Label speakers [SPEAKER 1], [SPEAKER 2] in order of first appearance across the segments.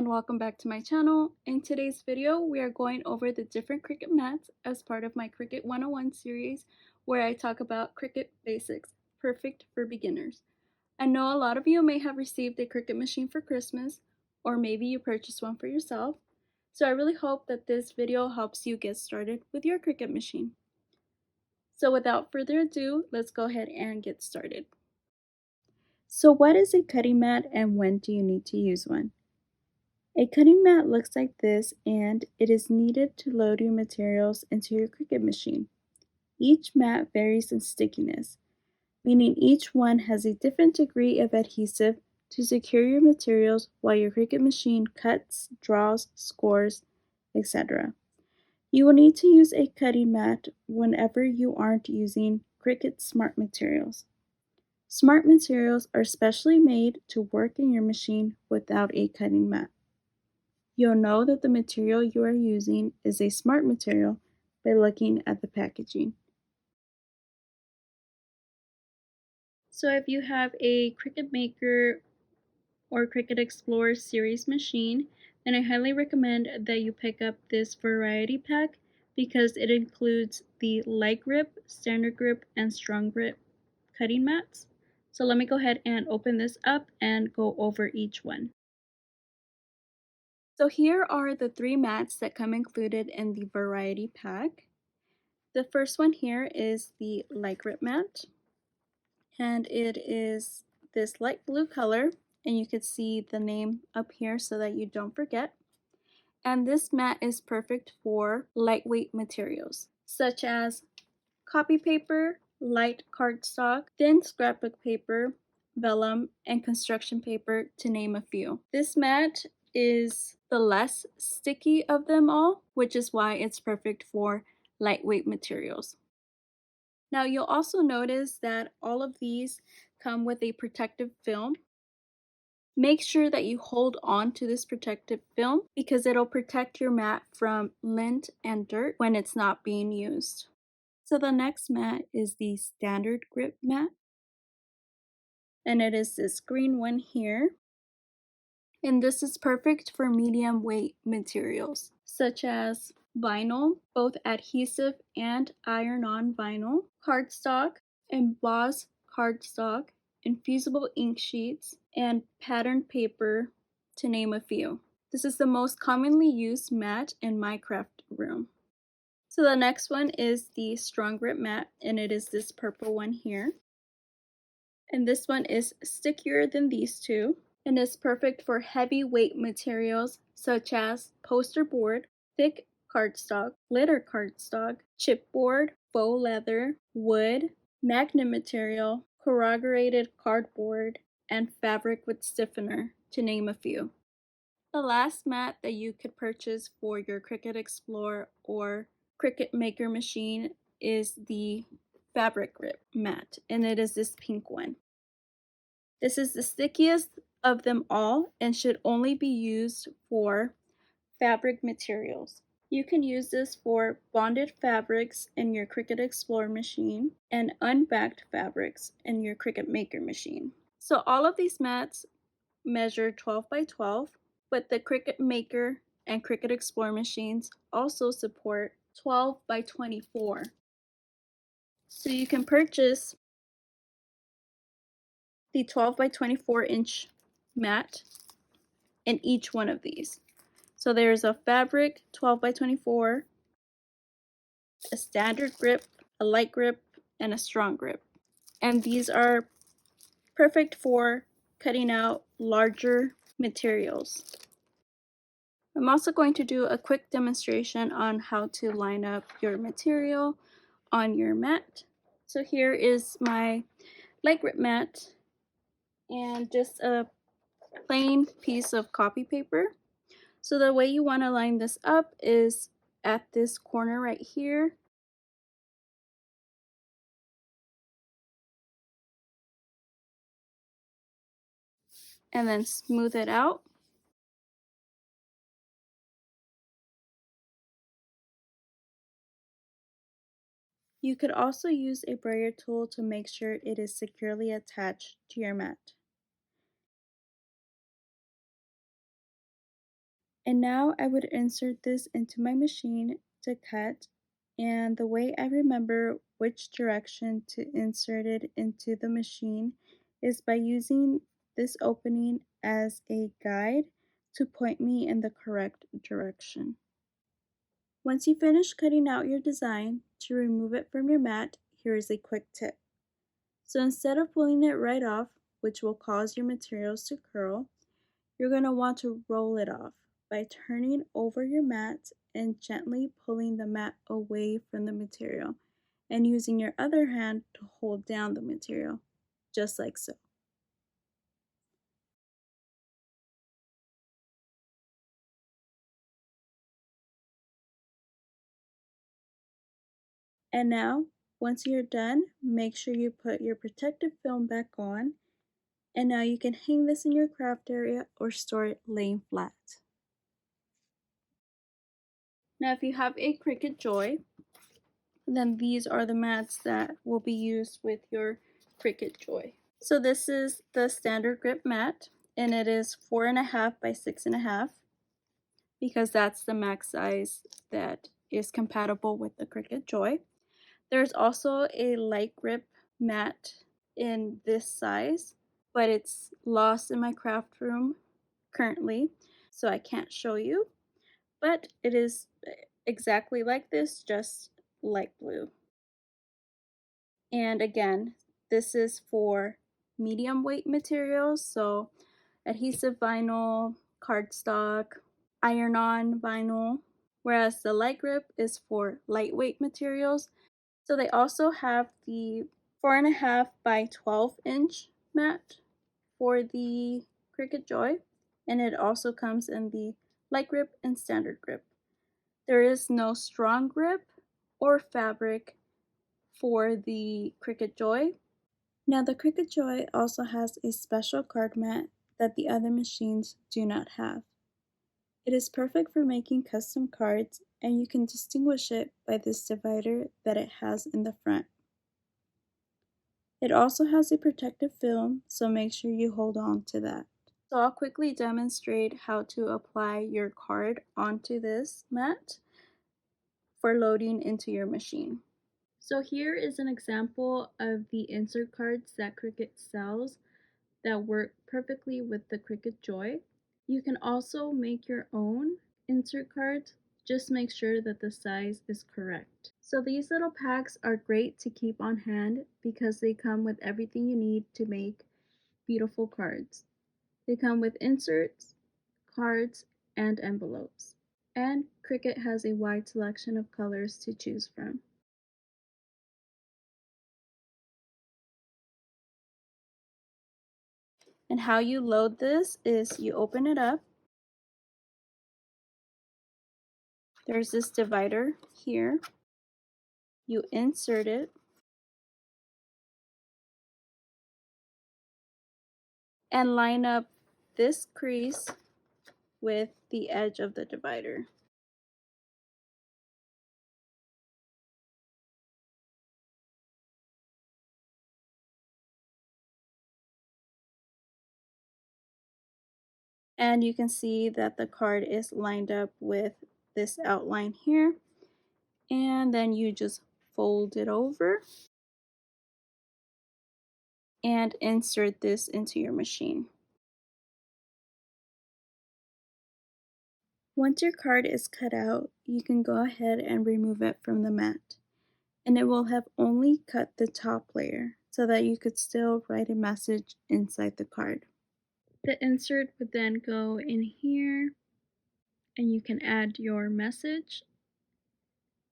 [SPEAKER 1] and welcome back to my channel. In today's video, we are going over the different Cricut mats as part of my Cricut 101 series where I talk about Cricut basics, perfect for beginners. I know a lot of you may have received a Cricut machine for Christmas, or maybe you purchased one for yourself, so I really hope that this video helps you get started with your Cricut machine. So without further ado, let's go ahead and get started. So what is a cutting mat and when do you need to use one? A cutting mat looks like this and it is needed to load your materials into your Cricut machine. Each mat varies in stickiness, meaning each one has a different degree of adhesive to secure your materials while your Cricut machine cuts, draws, scores, etc. You will need to use a cutting mat whenever you aren't using Cricut Smart Materials. Smart Materials are specially made to work in your machine without a cutting mat. You'll know that the material you are using is a smart material by looking at the packaging. So if you have a Cricut Maker or Cricut Explorer series machine, then I highly recommend that you pick up this variety pack because it includes the light grip, standard grip, and strong grip cutting mats. So let me go ahead and open this up and go over each one. So here are the three mats that come included in the variety pack. The first one here is the light grip mat, and it is this light blue color, and you can see the name up here so that you don't forget. And this mat is perfect for lightweight materials such as copy paper, light cardstock, thin scrapbook paper, vellum, and construction paper, to name a few. This mat is the less sticky of them all, which is why it's perfect for lightweight materials. Now you'll also notice that all of these come with a protective film. Make sure that you hold on to this protective film because it'll protect your mat from lint and dirt when it's not being used. So the next mat is the standard grip mat, and it is this green one here. And this is perfect for medium weight materials such as vinyl, both adhesive and iron-on vinyl, cardstock, embossed cardstock, infusible ink sheets, and patterned paper, to name a few. This is the most commonly used mat in my craft room. So the next one is the strong grip mat, and it is this purple one here. And this one is stickier than these two, and is perfect for heavyweight materials such as poster board, thick cardstock, glitter cardstock, chipboard, faux leather, wood, magnet material, corrugated cardboard, and fabric with stiffener, to name a few. The last mat that you could purchase for your Cricut Explorer or Cricut Maker machine is the fabric grip mat, and it is this pink one. This is the stickiest of them all and should only be used for fabric materials. You can use this for bonded fabrics in your Cricut Explorer machine and unbacked fabrics in your Cricut Maker machine. So all of these mats measure 12 by 12, but the Cricut Maker and Cricut Explorer machines also support 12 by 24. So you can purchase the 12 by 24 inch mat in each one of these. So there's a fabric 12 by 24, a standard grip, a light grip, and a strong grip. And these are perfect for cutting out larger materials. I'm also going to do a quick demonstration on how to line up your material on your mat. So here is my light grip mat and just a plain piece of copy paper. So the way you want to line this up is at this corner right here. And then smooth it out. You could also use a brayer tool to make sure it is securely attached to your mat. And now I would insert this into my machine to cut, and the way I remember which direction to insert it into the machine is by using this opening as a guide to point me in the correct direction. Once you finish cutting out your design, to remove it from your mat, here is a quick tip. So instead of pulling it right off, which will cause your materials to curl, you're going to want to roll it off by turning over your mat and gently pulling the mat away from the material and using your other hand to hold down the material, just like so. And now, once you're done, make sure you put your protective film back on, and now you can hang this in your craft area or store it laying flat. Now if you have a Cricut Joy, then these are the mats that will be used with your Cricut Joy. So this is the standard grip mat, and it is 4.5 by 6.5 because that's the max size that is compatible with the Cricut Joy. There's also a light grip mat in this size, but it's lost in my craft room currently, so I can't show you, but it is exactly like this, just light blue. And again, this is for medium weight materials, so adhesive vinyl, cardstock, iron-on vinyl, whereas the light grip is for lightweight materials. So they also have the 4.5 by 12-inch mat for the Cricut Joy, and it also comes in the light grip and standard grip. There is no strong grip or fabric for the Cricut Joy. Now the Cricut Joy also has a special card mat that the other machines do not have. It is perfect for making custom cards, and you can distinguish it by this divider that it has in the front. It also has a protective film, so make sure you hold on to that. So I'll quickly demonstrate how to apply your card onto this mat for loading into your machine. So here is an example of the insert cards that Cricut sells that work perfectly with the Cricut Joy. You can also make your own insert cards, just make sure that the size is correct. So these little packs are great to keep on hand because they come with everything you need to make beautiful cards. They come with inserts, cards, and envelopes. And Cricut has a wide selection of colors to choose from. And how you load this is you open it up. There's this divider here. You insert it. And line up this crease with the edge of the divider. And you can see that the card is lined up with this outline here. And then you just fold it over and insert this into your machine. Once your card is cut out, you can go ahead and remove it from the mat. And it will have only cut the top layer so that you could still write a message inside the card. The insert would then go in here, and you can add your message,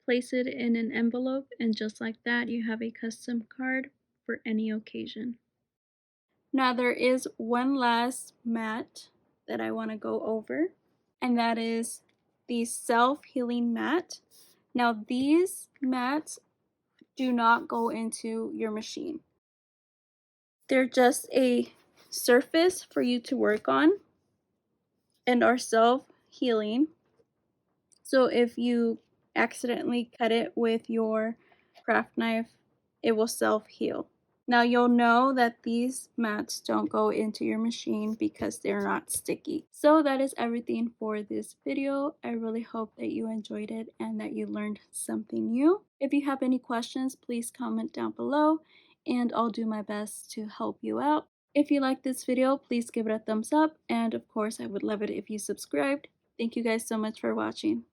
[SPEAKER 1] place it in an envelope, and just like that, you have a custom card for any occasion. Now there is one last mat that I want to go over, and that is the self-healing mat. Now these mats do not go into your machine. They're just a surface for you to work on and are self-healing. So if you accidentally cut it with your craft knife, it will self-heal. Now you'll know that these mats don't go into your machine because they're not sticky. So that is everything for this video. I really hope that you enjoyed it and that you learned something new. If you have any questions, please comment down below and I'll do my best to help you out. If you like this video, please give it a thumbs up, and of course I would love it if you subscribed. Thank you guys so much for watching.